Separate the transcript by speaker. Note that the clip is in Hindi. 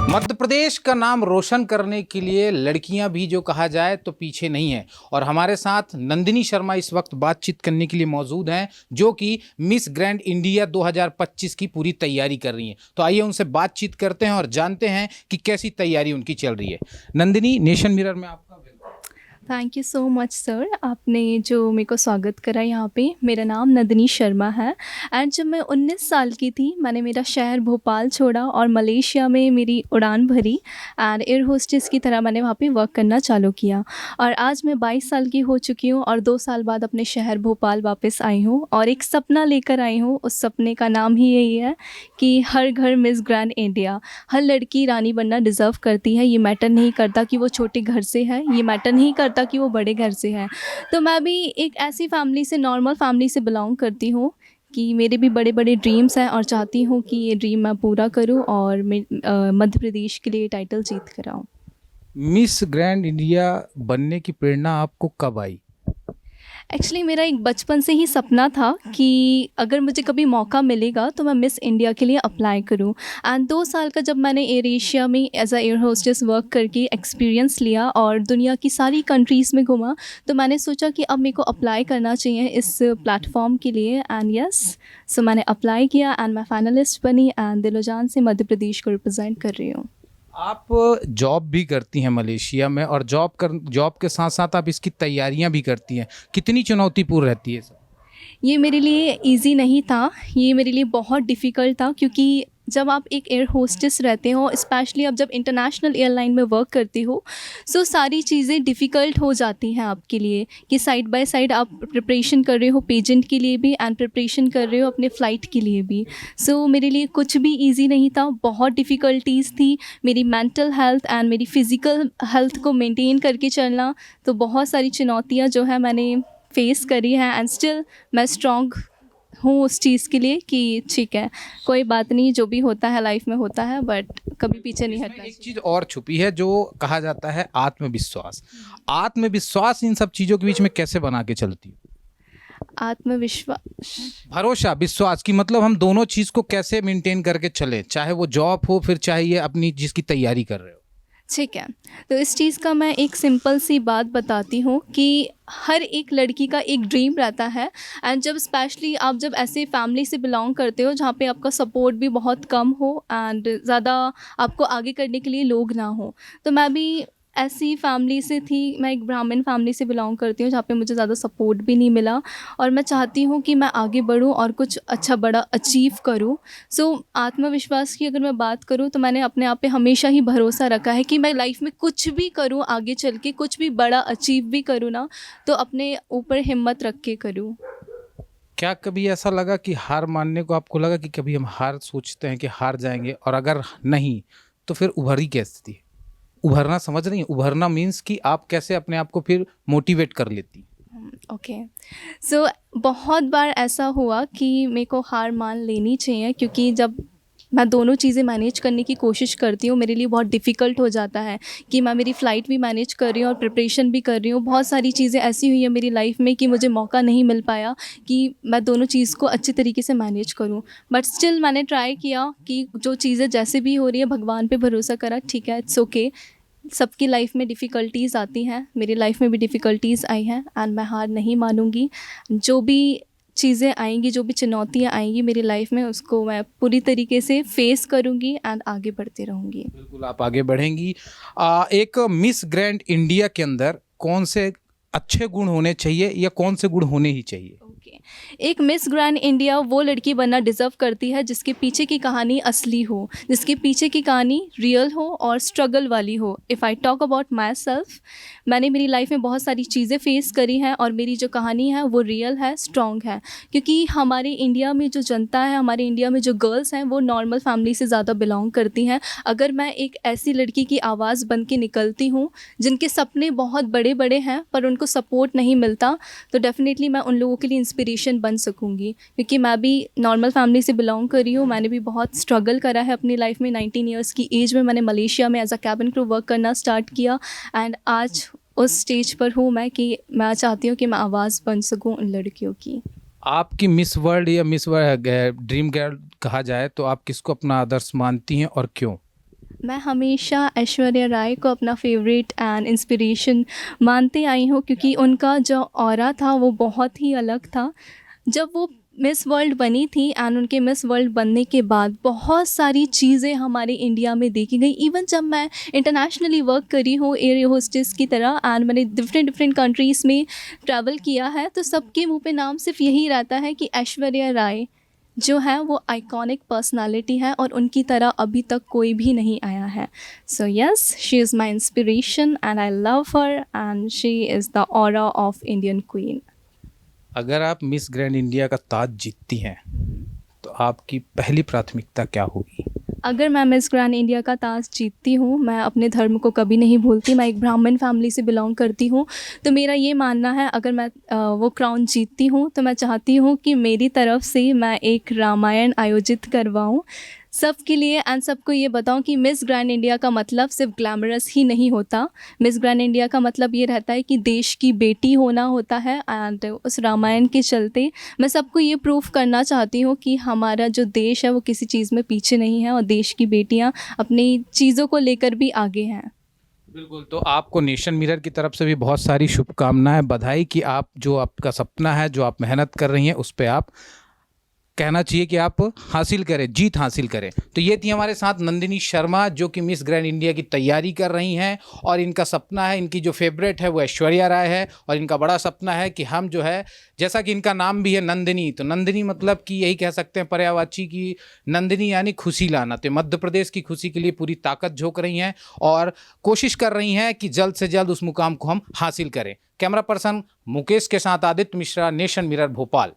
Speaker 1: मध्य प्रदेश का नाम रोशन करने के लिए लड़कियां भी जो कहा जाए तो पीछे नहीं है और हमारे साथ नंदिनी शर्मा इस वक्त बातचीत करने के लिए मौजूद हैं जो कि मिस ग्रैंड इंडिया 2025 की पूरी तैयारी कर रही हैं। तो आइए उनसे बातचीत करते हैं और जानते हैं कि कैसी तैयारी उनकी चल रही है। नंदिनी, नेशन मिरर में आपका
Speaker 2: thank you so much sir, आपने जो मेरे को स्वागत करा यहाँ पे। मेरा नाम नंदिनी शर्मा है एंड जब मैं 19 साल की थी मैंने मेरा शहर भोपाल छोड़ा और मलेशिया में मेरी उड़ान भरी एंड एयर होस्टेस की तरह मैंने वहाँ पे वर्क करना चालू किया। और आज मैं 22 साल की हो चुकी हूँ और 2 साल बाद अपने शहर भोपाल वापस आई हूँ और एक सपना लेकर आई हूँ। उस सपने का नाम ही यही है कि हर घर मिस ग्रैंड इंडिया। हर लड़की रानी बनना डिज़र्व करती है। ये मैटर नहीं करता कि वो छोटे घर से है, ये मैटर नहीं करता कि वो बड़े घर से है। तो मैं भी एक ऐसी फैमिली से, नॉर्मल फैमिली से बिलोंग करती हूँ कि मेरे भी बड़े बड़े ड्रीम्स हैं और चाहती हूँ कि ये ड्रीम मैं पूरा करूँ और मध्य प्रदेश के लिए टाइटल जीत कर आऊँ।
Speaker 1: मिस ग्रैंड इंडिया बनने की प्रेरणा आपको कब आई?
Speaker 2: एक्चुअली मेरा एक बचपन से ही सपना था कि अगर मुझे कभी मौका मिलेगा तो मैं मिस इंडिया के लिए अप्लाई करूं। एंड 2 साल का जब मैंने एयर एशिया में as a air hostess work करके एक्सपीरियंस लिया और दुनिया की सारी कंट्रीज़ में घूमा, तो मैंने सोचा कि अब मेरे को अप्लाई करना चाहिए इस प्लेटफॉर्म के लिए। एंड यस, सो मैंने अप्लाई किया एंड मैं फाइनलिस्ट बनी एंड दिलो जान से मध्य प्रदेश को रिप्रेजेंट कर रही हूँ।
Speaker 1: आप जॉब भी करती हैं मलेशिया में और जॉब के साथ साथ आप इसकी तैयारियां भी करती हैं। कितनी चुनौतीपूर्ण रहती है सर?
Speaker 2: ये मेरे लिए इजी नहीं था, ये मेरे लिए बहुत डिफ़िकल्ट था क्योंकि जब आप एक एयर होस्टेस रहते हो, स्पेशली आप जब इंटरनेशनल एयरलाइन में वर्क करते हो, सो सारी चीज़ें डिफ़िकल्ट हो जाती हैं आपके लिए कि साइड बाय साइड आप प्रिपरेशन कर रहे हो पेजेंट के लिए भी एंड प्रिपरेशन कर रहे हो अपने फ़्लाइट के लिए भी। सो मेरे लिए कुछ भी इजी नहीं था, बहुत डिफ़िकल्टीज़ थी। मेरी मेंटल हेल्थ एंड मेरी फ़िज़िकल हेल्थ को मेंटेन करके चलना, तो बहुत सारी चुनौतियाँ जो है मैंने फेस करी है एंड स्टिल मैं स्ट्रॉन्ग हूँ उस चीज़ के लिए कि ठीक है, कोई बात नहीं, जो भी होता है लाइफ में होता है, बट कभी पीछे नहीं हटना
Speaker 1: एक
Speaker 2: चाहिए।
Speaker 1: चीज और छुपी है जो कहा जाता है आत्मविश्वास। आत्मविश्वास इन सब चीजों के बीच में कैसे बना के चलती है?
Speaker 2: आत्मविश्वास,
Speaker 1: भरोसा, विश्वास की मतलब हम दोनों चीज को कैसे मेंटेन करके चले, चाहे वो जॉब हो फिर चाहे ये अपनी जिसकी तैयारी कर रहे हो।
Speaker 2: ठीक है। तो इस चीज़ का मैं एक सिंपल सी बात बताती हूँ कि हर एक लड़की का एक ड्रीम रहता है एंड जब स्पेशली आप जब ऐसे फैमिली से बिलोंग करते हो जहाँ पे आपका सपोर्ट भी बहुत कम हो एंड ज़्यादा आपको आगे करने के लिए लोग ना हो, तो मैं भी ऐसी फैमिली से थी। मैं एक ब्राह्मण फैमिली से बिलोंग करती हूँ जहाँ पे मुझे ज़्यादा सपोर्ट भी नहीं मिला और मैं चाहती हूँ कि मैं आगे बढ़ूँ और कुछ अच्छा बड़ा अचीव करूँ। सो आत्मविश्वास की अगर मैं बात करूँ तो मैंने अपने आप पे हमेशा ही भरोसा रखा है कि मैं लाइफ में कुछ भी करूँ, आगे चल के कुछ भी बड़ा अचीव भी करूँ ना, तो अपने ऊपर हिम्मत रख के करूँ।
Speaker 1: क्या कभी ऐसा लगा कि हार मानने को आपको लगा कि कभी हम हार सोचते हैं कि हार जाएंगे और अगर नहीं तो फिर उभरी कैसे थी? उभरना समझ रही हैं? उभरना मीन्स कि आप कैसे अपने आप को फिर मोटिवेट कर लेती?
Speaker 2: ओके, सो बहुत बार ऐसा हुआ कि मेरे को हार मान लेनी चाहिए क्योंकि जब मैं दोनों चीज़ें मैनेज करने की कोशिश करती हूँ मेरे लिए बहुत डिफ़िकल्ट हो जाता है कि मैं मेरी फ़्लाइट भी मैनेज कर रही हूँ और प्रिपरेशन भी कर रही हूँ। बहुत सारी चीज़ें ऐसी हुई है मेरी लाइफ में कि मुझे मौका नहीं मिल पाया कि मैं दोनों चीज़ को अच्छे तरीके से मैनेज करूँ, बट स्टिल मैंने ट्राई किया कि जो चीज़ें जैसे भी हो रही है भगवान पे भरोसा करा, ठीक है, इट्स ओके। सबकी लाइफ में डिफ़िकल्टीज़ आती हैं, मेरी लाइफ में भी डिफ़िकल्टीज़ आई हैं एंड मैं हार नहीं मानूंगी। जो भी चीज़ें आएंगी, जो भी चुनौतियाँ आएंगी मेरी लाइफ में, उसको मैं पूरी तरीके से फेस करूंगी एंड आगे बढ़ती रहूंगी।
Speaker 1: बिल्कुल आप आगे बढ़ेंगी। एक मिस ग्रैंड इंडिया के अंदर कौन से अच्छे गुण होने चाहिए या कौन से गुण होने ही चाहिए?
Speaker 2: ओके, एक मिस ग्रैंड इंडिया वो लड़की बनना डिज़र्व करती है जिसके पीछे की कहानी असली हो, जिसके पीछे की कहानी रियल हो और स्ट्रगल वाली हो। If I talk about my self, मैंने मेरी लाइफ में बहुत सारी चीज़ें फेस करी हैं और मेरी जो कहानी है वो रियल है, स्ट्रॉन्ग है। क्योंकि हमारे इंडिया में जो जनता है, हमारे इंडिया में जो गर्ल्स हैं, वो नॉर्मल फैमिली से ज़्यादा बिलोंग करती हैं। अगर मैं एक ऐसी लड़की की आवाज़ बन के निकलती हूँ जिनके सपने बहुत बड़े बड़े हैं पर उनको सपोर्ट नहीं मिलता, तो डेफ़िनेटली मैं उन लोगों के लिए इंस्पिरेशन बन सकूँगी। क्योंकि मैं भी नॉर्मल फैमिली से बिलोंग कर रही हूँ, मैंने भी बहुत स्ट्रगल करा है अपनी लाइफ में। 19 ईयर्स की एज में मैंने मलेशिया में as a cabin crew work करना स्टार्ट किया एंड आज उस स्टेज पर हूँ मैं कि मैं चाहती हूँ कि मैं आवाज़ बन सकूँ उन लड़कियों की।
Speaker 1: आपकी मिस वर्ल्ड या मिस वर्ल्ड ड्रीम गर्ल कहा जाए तो आप किसको अपना आदर्श मानती हैं और क्यों?
Speaker 2: मैं हमेशा ऐश्वर्या राय को अपना फेवरेट एंड इंस्पिरेशन मानते आई हूँ, क्योंकि उनका जो ऑरा था वो बहुत ही अलग था। जब वो मिस वर्ल्ड बनी थी एंड उनके मिस वर्ल्ड बनने के बाद बहुत सारी चीज़ें हमारे इंडिया में देखी गई। इवन जब मैं इंटरनेशनली वर्क करी हूँ एयर होस्टेस की तरह एंड मैंने डिफरेंट कंट्रीज़ में ट्रैवल किया है, तो सबके मुंह पे नाम सिर्फ यही रहता है कि ऐश्वर्या राय जो है वो आइकॉनिक पर्सनालिटी है और उनकी तरह अभी तक कोई भी नहीं आया है। So yes, she is my inspiration and I love her and she is the aura of Indian queen.
Speaker 1: अगर आप मिस ग्रैंड इंडिया का ताज जीतती हैं तो आपकी पहली प्राथमिकता क्या होगी?
Speaker 2: अगर मैं मिस ग्रैंड इंडिया का ताज जीतती हूँ, मैं अपने धर्म को कभी नहीं भूलती। मैं एक ब्राह्मण फैमिली से बिलोंग करती हूँ, तो मेरा ये मानना है अगर मैं वो क्राउन जीतती हूँ तो मैं चाहती हूँ कि मेरी तरफ से मैं एक रामायण आयोजित करवाऊँ सबके लिए एंड सबको ये बताऊं कि मिस ग्रैंड इंडिया का मतलब सिर्फ ग्लैमरस ही नहीं होता। मिस ग्रैंड इंडिया का मतलब ये रहता है कि देश की बेटी होना होता है। एंड उस रामायण के चलते मैं सबको ये प्रूफ करना चाहती हूँ कि हमारा जो देश है वो किसी चीज़ में पीछे नहीं है और देश की बेटियाँ अपनी चीज़ों को लेकर भी आगे हैं।
Speaker 1: बिल्कुल, तो आपको नेशन मिरर की तरफ से भी बहुत सारी शुभकामनाएं, बधाई कि आप जो आपका सपना है, जो आप मेहनत कर रही हैं, उस पे आप कहना चाहिए कि आप हासिल करें, जीत हासिल करें। तो ये थी हमारे साथ नंदिनी शर्मा जो कि मिस ग्रैंड इंडिया की तैयारी कर रही हैं और इनका सपना है, इनकी जो फेवरेट है वो ऐश्वर्या राय है और इनका बड़ा सपना है कि हम जो है, जैसा कि इनका नाम भी है नंदिनी, तो नंदिनी मतलब कि यही कह सकते हैं पर्यायवाची की नंदिनी यानी खुशी लाना। तो मध्य प्रदेश की खुशी के लिए पूरी ताकत झोंक रही हैं और कोशिश कर रही हैं कि जल्द से जल्द उस मुकाम को हम हासिल करें। कैमरा पर्सन मुकेश के साथ आदित्य मिश्रा, नेशन मिरर, भोपाल।